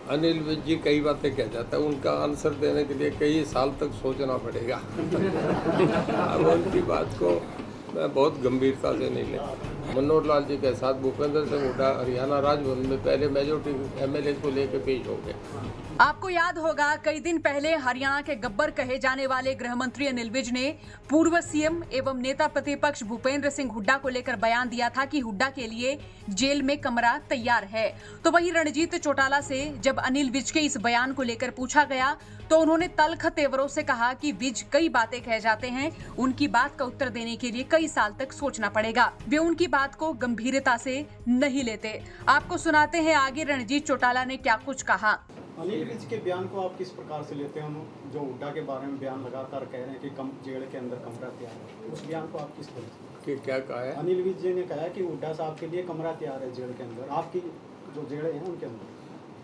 अनिल विज जी कई बातें कह जाता है, उनका आंसर देने के लिए कई साल तक सोचना पड़ेगा। अब उनकी बात को मैं बहुत गंभीरता से नहीं लेता। मनोहर लाल जी के साथ भूपेंद्र सिंह हुड्डा हरियाणा राजभवन में पहले मेजोरिटी एमएलए को लेकर पेश हो गए। आपको याद होगा कई दिन पहले हरियाणा के गब्बर कहे जाने वाले गृह मंत्री अनिल विज ने पूर्व सीएम एवं नेता प्रतिपक्ष भूपेंद्र सिंह हुड्डा को लेकर बयान दिया था कि हुड्डा के लिए जेल में कमरा तैयार है। तो वहीं रणजीत चौटाला से जब अनिल विज के इस बयान को लेकर पूछा गया तो उन्होंने तल्ख तेवरों से कहा कि विज कई बातें कह जाते हैं, उनकी बात का उत्तर देने के लिए कई साल तक सोचना पड़ेगा। वे उनकी बात को गंभीरता से नहीं लेते। आपको सुनाते हैं आगे रणजीत चौटाला ने क्या कुछ कहा। अनिल विज के बयान को आप किस प्रकार से लेते हैं? जो हुड्डा के बारे में बयान लगातार कह रहे हैं कि कम जेल के अंदर कमरा तैयार है, उस बयान को आप किस तरह से? कि क्या कहा है? अनिल विज जी ने कहा है कि हुड्डा साहब के लिए कमरा तैयार है जेल के अंदर, आपकी जो जेलें हैं उनके अंदर।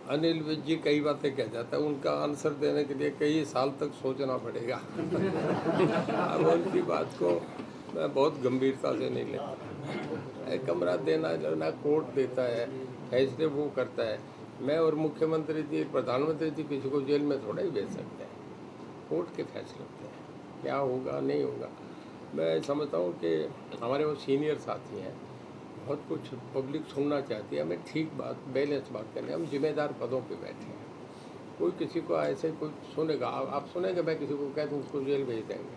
अनिल विज जी कई बातें कह जाता है, उनका आंसर देने के लिए कई साल तक सोचना पड़ेगा। अब उनकी बात को मैं बहुत गंभीरता से नहीं लेता। कमरा देना ना कोर्ट देता है, फैसले वो करता है। मैं और मुख्यमंत्री जी, प्रधानमंत्री जी किसी को जेल में थोड़ा ही भेज सकते हैं। कोर्ट के फैसले होते हैं, क्या होगा नहीं होगा। मैं समझता हूँ कि हमारे वो सीनियर साथी हैं, बहुत कुछ पब्लिक सुनना चाहती है, हमें ठीक बात बैलेंस बात करनी। हम जिम्मेदार पदों पे बैठे हैं, कोई किसी को ऐसे कोई सुनेगा, आप सुनेंगे मैं किसी को कह दूँ उसको जेल भेज देंगे,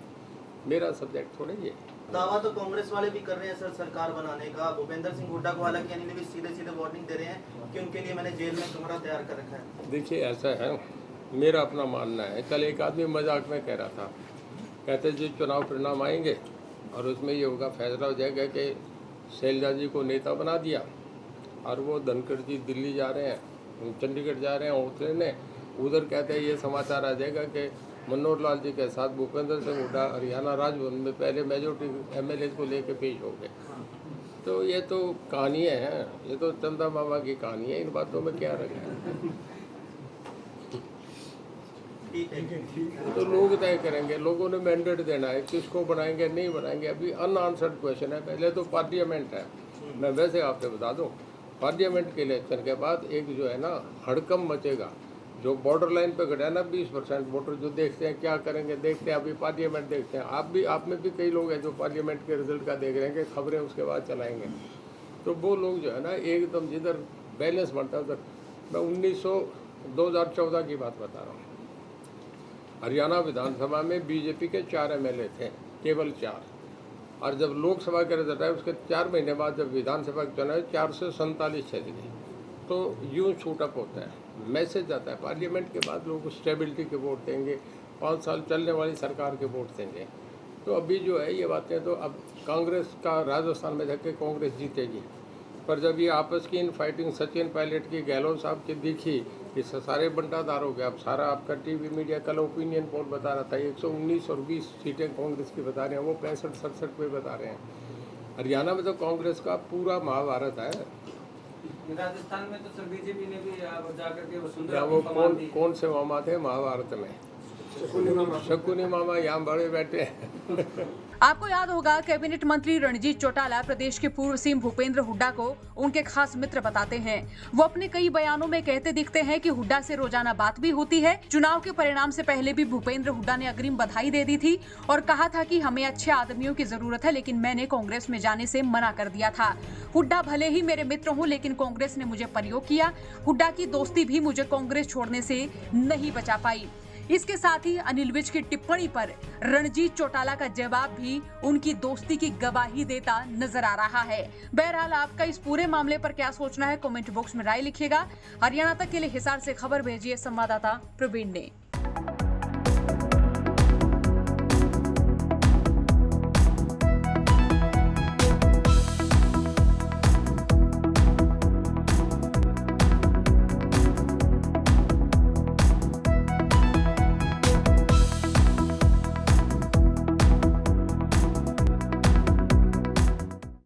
मेरा सब्जेक्ट थोड़ा ये। दावा तो कांग्रेस वाले भी कर रहे हैं सर सरकार बनाने का। भूपेंद्र सिंह हुड्डा को हालांकि अनिल विज सीधे वार्निंग दे रहे हैं कि उनके लिए मैंने जेल में कमरा तैयार कर रखा है। देखिए ऐसा है, मेरा अपना मानना है। कल एक आदमी मजाक में कह रहा था, कहते जो चुनाव परिणाम आएंगे और उसमें ये होगा, फैसला हो जाएगा कि शैलजा जी को नेता बना दिया और वो धनखड़ जी दिल्ली जा रहे हैं, चंडीगढ़ जा रहे हैं उतरने, उधर कहते हैं ये समाचार आ जाएगा कि मनोहर लाल जी के साथ भूपेंद्र सिंह हुड्डा हरियाणा राजभवन में पहले मेजोरिटी एमएलए को लेकर पेश हो गए। तो ये तो कहानियाँ हैं, ये तो चंदा मामा की कहानी है, इन बातों में क्या रखा है। तो लोग तय करेंगे, लोगों ने मैंडेट देना है, किसको बनाएंगे नहीं बनाएंगे, अभी अनआंसर्ड क्वेश्चन है। पहले तो पार्लियामेंट है। मैं वैसे आपसे बता दूं, पार्लियामेंट के इलेक्शन के बाद एक जो है ना हड़कंप मचेगा। जो बॉर्डर लाइन पे खड़ा है ना 20% वोटर जो देखते हैं क्या करेंगे, देखते हैं। अभी पार्लियामेंट देखते हैं, आप में भी कई लोग हैं जो पार्लियामेंट के रिजल्ट का देख रहे हैं कि खबरें उसके बाद चलाएंगे। तो वो लोग जो है ना एकदम जिधर बैलेंस बनता है उधर। मैं 2014 की बात बता रहा हूँ। हरियाणा विधानसभा में बीजेपी के 4 एमएलए थे, केवल 4। और जब लोकसभा के रिजल्ट आए उसके 4 महीने बाद जब विधानसभा के चुनाव 4 से 47 चली गई। तो यूँ छूटअप होता है, मैसेज आता है। पार्लियामेंट के बाद लोग स्टेबिलिटी के वोट देंगे, 5 साल चलने वाली सरकार के वोट देंगे। तो अभी जो है ये बातें, तो अब कांग्रेस का राजस्थान में जाके कांग्रेस जीतेगी। पर जब ये आपस की इन फाइटिंग सचिन पायलट की, गहलोत साहब की दिखी, इस सारे बंटाधार हो गया। अब सारा आपका टीवी मीडिया कल ओपिनियन पोल बता रहा था 119 और 20 सीटें कांग्रेस की बता रहे हैं, वो 65-67 पे बता रहे हैं। हरियाणा में तो कांग्रेस का पूरा महाभारत है। राजस्थान में तो सर बीजेपी ने भी जाकर के वो कौन से मामा थे महाभारत में? शकुनी मामा यहाँ बड़े बैठे हैं। आपको याद होगा कैबिनेट मंत्री रणजीत चौटाला प्रदेश के पूर्व सीएम भूपेंद्र हुड्डा को उनके खास मित्र बताते हैं। वो अपने कई बयानों में कहते दिखते हैं कि हुड्डा से रोजाना बात भी होती है। चुनाव के परिणाम से पहले भी भूपेंद्र हुड्डा ने अग्रिम बधाई दे दी थी और कहा था कि हमें अच्छे आदमियों की जरूरत है, लेकिन मैंने कांग्रेस में जाने से मना कर दिया था। हुड्डा भले ही मेरे मित्र हों, लेकिन कांग्रेस ने मुझे प्रयोग किया। हुड्डा की दोस्ती भी मुझे कांग्रेस छोड़ने से नहीं बचा पाई। इसके साथ ही अनिल विज की टिप्पणी पर रणजीत चौटाला का जवाब भी उनकी दोस्ती की गवाही देता नजर आ रहा है। बहरहाल आपका इस पूरे मामले पर क्या सोचना है, कमेंट बॉक्स में राय लिखिएगा। हरियाणा तक के लिए हिसार से खबर भेजिए संवाददाता प्रवीण ने।